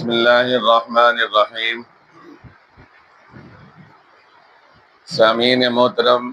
بسم اللہ الرحمن الرحیم۔ سامعین محترم،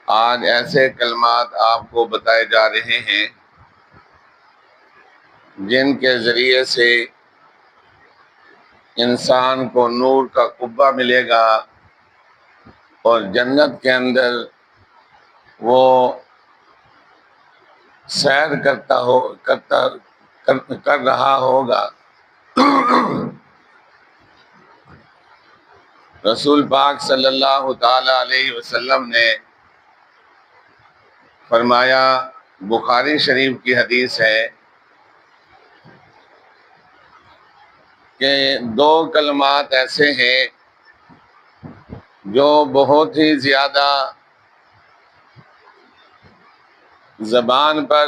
آج ایسے کلمات آپ کو بتائے جا رہے ہیں جن کے ذریعے سے انسان کو نور کا قبہ ملے گا اور جنت کے اندر وہ سیر کر رہا ہوگا۔ رسول پاک صلی اللہ تعالی علیہ وسلم نے فرمایا، بخاری شریف کی حدیث ہے کہ دو کلمات ایسے ہیں جو بہت ہی زیادہ زبان پر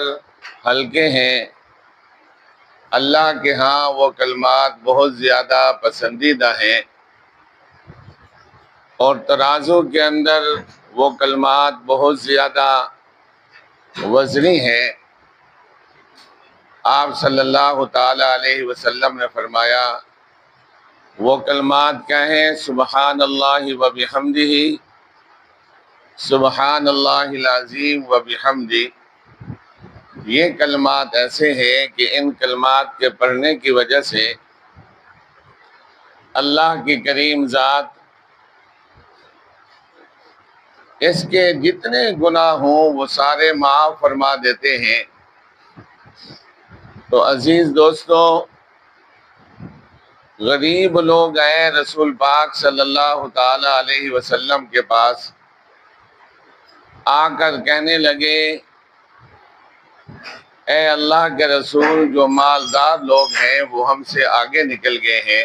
ہلکے ہیں، اللہ کے ہاں وہ کلمات بہت زیادہ پسندیدہ ہیں، اور ترازو کے اندر وہ کلمات بہت زیادہ وزنی ہیں۔ آپ صلی اللہ تعالی علیہ وسلم نے فرمایا، وہ کلمات کیا ہیں؟ سبحان اللہ و بحمدہ، سبحان اللہ العظیم و بحمدہ۔ یہ کلمات ایسے ہیں کہ ان کلمات کے پڑھنے کی وجہ سے اللہ کی کریم ذات اس کے جتنے گناہ ہوں وہ سارے معاف فرما دیتے ہیں۔ تو عزیز دوستو، غریب لوگ آئے رسول پاک صلی اللہ تعالی علیہ وسلم کے پاس، آ کر کہنے لگے، اے اللہ کے رسول، جو مالدار لوگ ہیں وہ ہم سے آگے نکل گئے ہیں،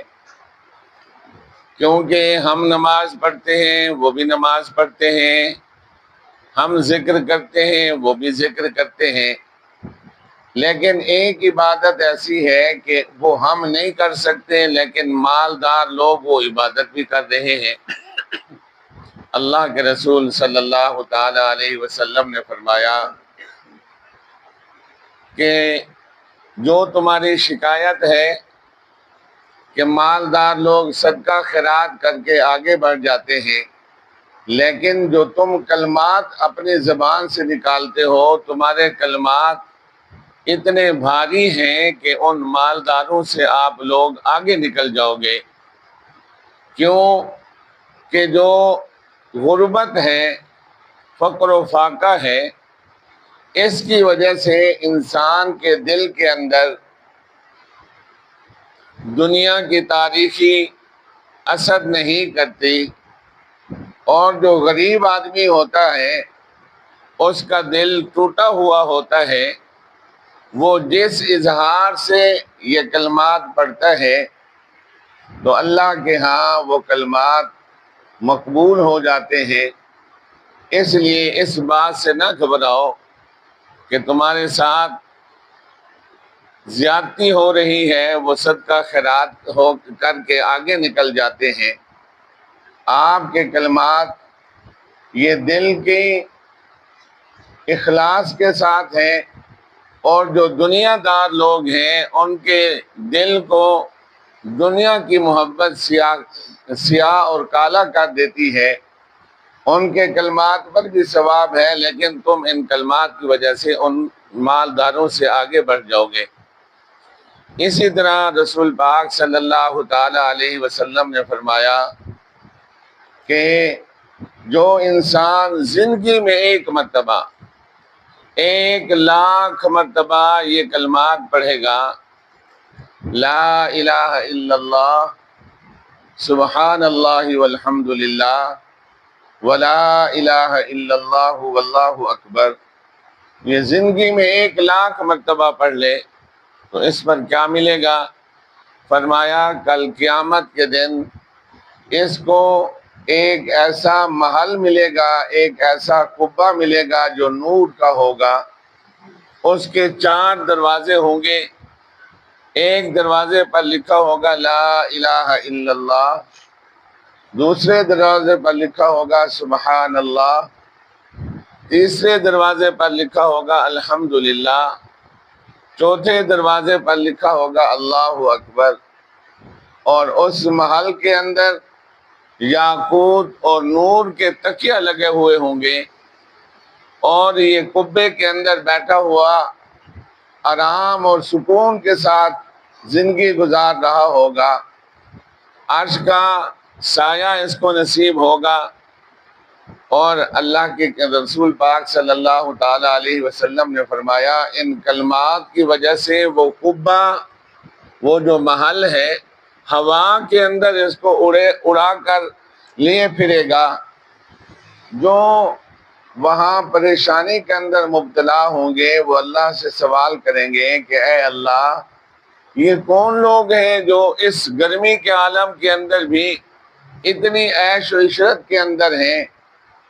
کیونکہ ہم نماز پڑھتے ہیں وہ بھی نماز پڑھتے ہیں، ہم ذکر کرتے ہیں وہ بھی ذکر کرتے ہیں، لیکن ایک عبادت ایسی ہے کہ وہ ہم نہیں کر سکتے، لیکن مالدار لوگ وہ عبادت بھی کر رہے ہیں۔ اللہ کے رسول صلی اللہ تعالی علیہ وسلم نے فرمایا کہ جو تمہاری شکایت ہے کہ مالدار لوگ صدقہ خیرات کر کے آگے بڑھ جاتے ہیں، لیکن جو تم کلمات اپنی زبان سے نکالتے ہو، تمہارے کلمات اتنے بھاری ہیں کہ ان مالداروں سے آپ لوگ آگے نکل جاؤ گے۔ کیوں کہ جو غربت ہے، فقر و فاقہ ہے، اس کی وجہ سے انسان کے دل کے اندر دنیا کی تاریخی اثر نہیں کرتی، اور جو غریب آدمی ہوتا ہے اس کا دل ٹوٹا ہوا ہوتا ہے، وہ جس اظہار سے یہ کلمات پڑھتا ہے تو اللہ کے ہاں وہ کلمات مقبول ہو جاتے ہیں۔ اس لیے اس بات سے نہ گھبراؤ کہ تمہارے ساتھ زیادتی ہو رہی ہے، وہ صدقہ خیرات ہو کر کے آگے نکل جاتے ہیں۔ آپ کے کلمات یہ دل کے اخلاص کے ساتھ ہیں، اور جو دنیا دار لوگ ہیں ان کے دل کو دنیا کی محبت سیاہ اور کالا کر دیتی ہے۔ ان کے کلمات پر بھی ثواب ہے، لیکن تم ان کلمات کی وجہ سے ان مالداروں سے آگے بڑھ جاؤ گے۔ اسی طرح رسول پاک صلی اللہ تعالی علیہ وسلم نے فرمایا کہ جو انسان زندگی میں ایک مرتبہ 1,00,000 مرتبہ یہ کلمات پڑھے گا، لا الہ الا اللہ، سبحان اللہ والحمد للہ، ولا الہ الا اللہ واللہ اکبر، یہ زندگی میں 1,00,000 مرتبہ پڑھ لے تو اس پر کیا ملے گا؟ فرمایا کل قیامت کے دن اس کو ایک ایسا محل ملے گا، ایک ایسا قبہ ملے گا جو نور کا ہوگا۔ اس کے 4 دروازے ہوں گے، ایک دروازے پر لکھا ہوگا لا الہ الا اللہ، دوسرے دروازے پر لکھا ہوگا سبحان اللہ، تیسرے دروازے پر لکھا ہوگا الحمدللہ، چوتھے دروازے پر لکھا ہوگا اللہ اکبر، اور اس محل کے اندر یاقوت اور نور کے تکیہ لگے ہوئے ہوں گے، اور یہ قبے کے اندر بیٹھا ہوا آرام اور سکون کے ساتھ زندگی گزار رہا ہوگا، عرش کا سایہ اس کو نصیب ہوگا۔ اور اللہ کے رسول پاک صلی اللہ تعالی علیہ وسلم نے فرمایا ان کلمات کی وجہ سے وہ قبہ، وہ جو محل ہے، ہوا کے اندر اس کو اڑا کر لیے پھرے گا۔ جو وہاں پریشانی کے اندر مبتلا ہوں گے وہ اللہ سے سوال کریں گے کہ اے اللہ، یہ کون لوگ ہیں جو اس گرمی کے عالم کے اندر بھی اتنی عیش و عشرت کے اندر ہیں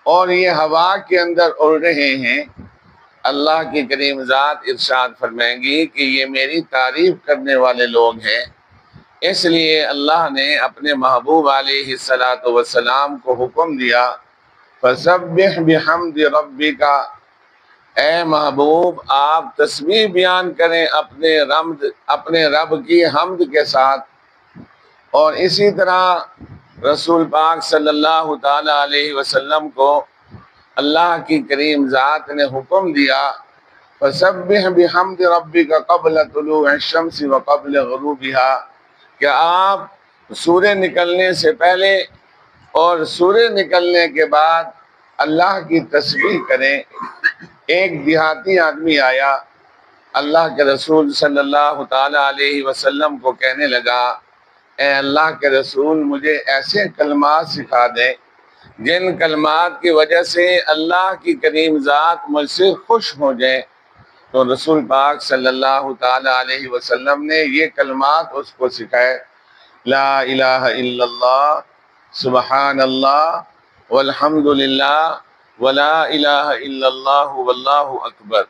اور یہ ہوا کے اندر اڑ رہے ہیں؟ اللہ کی کریم ذات ارشاد فرمائیں گی کہ یہ میری تعریف کرنے والے لوگ ہیں۔ اس لیے اللہ نے اپنے محبوب علیہ الصلاۃ والسلام کو حکم دیا فسبح بحمد ربک، اے محبوب آپ تسبیح بیان کریں اپنے رب کی حمد کے ساتھ۔ اور اسی طرح رسول پاک صلی اللہ تعالی علیہ وسلم کو اللہ کی کریم ذات نے حکم دیا فسبح بحمد ربک قبل طلوع الشمس وقبل غروبها، کہ آپ سورج نکلنے سے پہلے اور سورج نکلنے کے بعد اللہ کی تسبیح کریں۔ ایک دیہاتی آدمی آیا، اللہ کے رسول صلی اللہ تعالی علیہ وسلم کو کہنے لگا اے اللہ کے رسول، مجھے ایسے کلمات سکھا دیں جن کلمات کی وجہ سے اللہ کی کریم ذات مجھ سے خوش ہو جائے۔ تو رسول پاک صلی اللہ تعالی علیہ وسلم نے یہ کلمات اس کو سکھائے، لا الہ الا اللہ، سبحان اللہ، والحمد للہ، ولا الہ الا اللہ، واللہ اکبر۔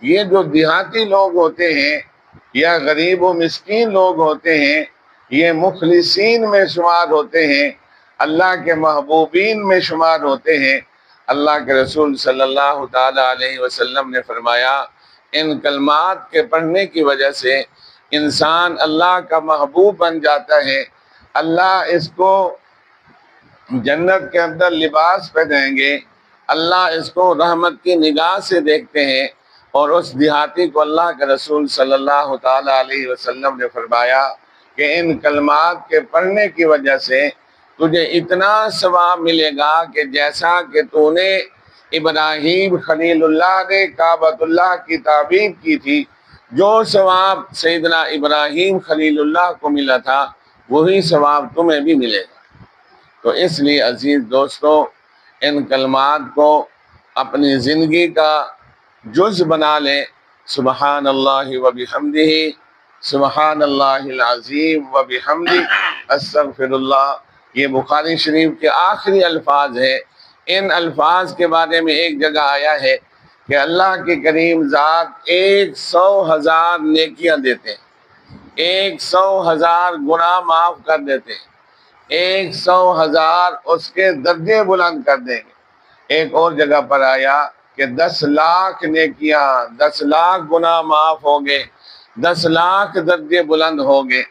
یہ جو دیہاتی لوگ ہوتے ہیں یا غریب و مسکین لوگ ہوتے ہیں، یہ مخلصین میں شمار ہوتے ہیں، اللہ کے محبوبین میں شمار ہوتے ہیں۔ اللہ کے رسول صلی اللہ تعالی علیہ وسلم نے فرمایا ان کلمات کے پڑھنے کی وجہ سے انسان اللہ کا محبوب بن جاتا ہے، اللہ اس کو جنت کے اندر لباس پہنائیں گے، اللہ اس کو رحمت کی نگاہ سے دیکھتے ہیں۔ اور اس دیہاتی کو اللہ کے رسول صلی اللہ تعالی علیہ وسلم نے فرمایا کہ ان کلمات کے پڑھنے کی وجہ سے تجھے اتنا ثواب ملے گا کہ جیسا کہ تو نے ابراہیم خلیل اللہ نے کعبۃ اللہ کی تعمیر کی تھی، جو ثواب سیدنا ابراہیم خلیل اللہ کو ملا تھا وہی ثواب تمہیں بھی ملے گا۔ تو اس لیے عزیز دوستو، ان کلمات کو اپنی زندگی کا جز بنا لیں۔ سبحان اللہ وبحمدہ، سبحان اللہ العظیم وبحمدہ، استغفر اللہ۔ یہ بخاری شریف کے آخری الفاظ ہیں۔ ان الفاظ کے بارے میں ایک جگہ آیا ہے کہ اللہ کی کریم ذات 100,000 نیکیاں دیتے ہیں، 100,000 گناہ معاف کر دیتے ہیں، 100,000 اس کے درجے بلند کر دیں گے۔ ایک اور جگہ پر آیا کہ 10 لاکھ نیکیاں، 10 لاکھ گناہ معاف ہو گئے، 10 لاکھ درجے بلند ہو گئے۔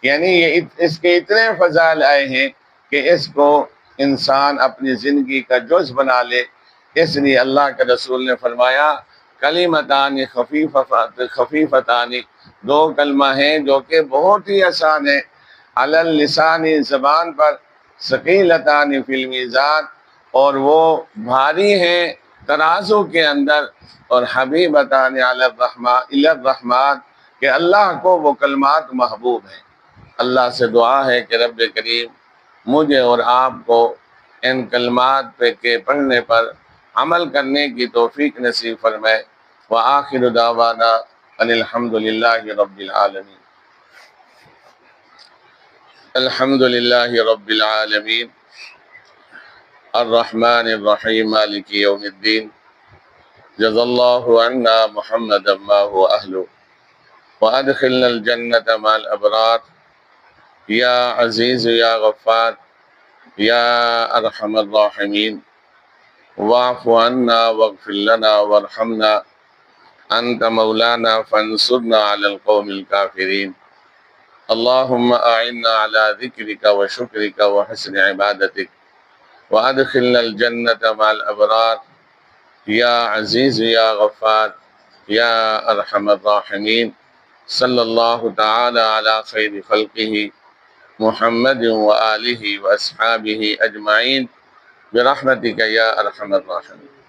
یعنی یہ اس کے اتنے فضائل آئے ہیں کہ اس کو انسان اپنی زندگی کا جز بنا لے۔ اس لیے اللہ کے رسول نے فرمایا کلمتان خفیفتان، 2 کلمہ ہیں جو کہ بہت ہی آسان ہیں، علی اللسان، زبان پر، ثقیلتان فی المیزان، اور وہ بھاری ہیں ترازو کے اندر، اور حبیبتان علی الرحمن، کہ اللہ کو وہ کلمات محبوب ہیں۔ اللہ سے دعا ہے کہ رب کریم مجھے اور آپ کو ان کلمات کے پڑھنے پر عمل کرنے کی توفیق نصیب فرمائے۔ وآخر دعوانا ان الحمد للہ رب العالمین۔ الحمد للہ رب العالمین، الرحمن الرحیم، مالک یوم الدین، جزا اللہ عنا محمد ما هو اہلہ، وادخلنا الجنة مع الابرار، یا عزیز یا غفار یا ارحم الراحمین، واعف عنا واغفر لنا وارحمنا أنت مولانا فانصرنا على القوم الكافرين. اللهم أعنا على ذكرك وشكرك وحسن عبادتك وأدخلنا الجنة مع الأبرار يا عزيز يا غفار يا أرحم الراحمين. صلى الله تعالى على خير خلقه محمد وآله وأصحابه أجمعين برحمتك يا أرحم الراحمين.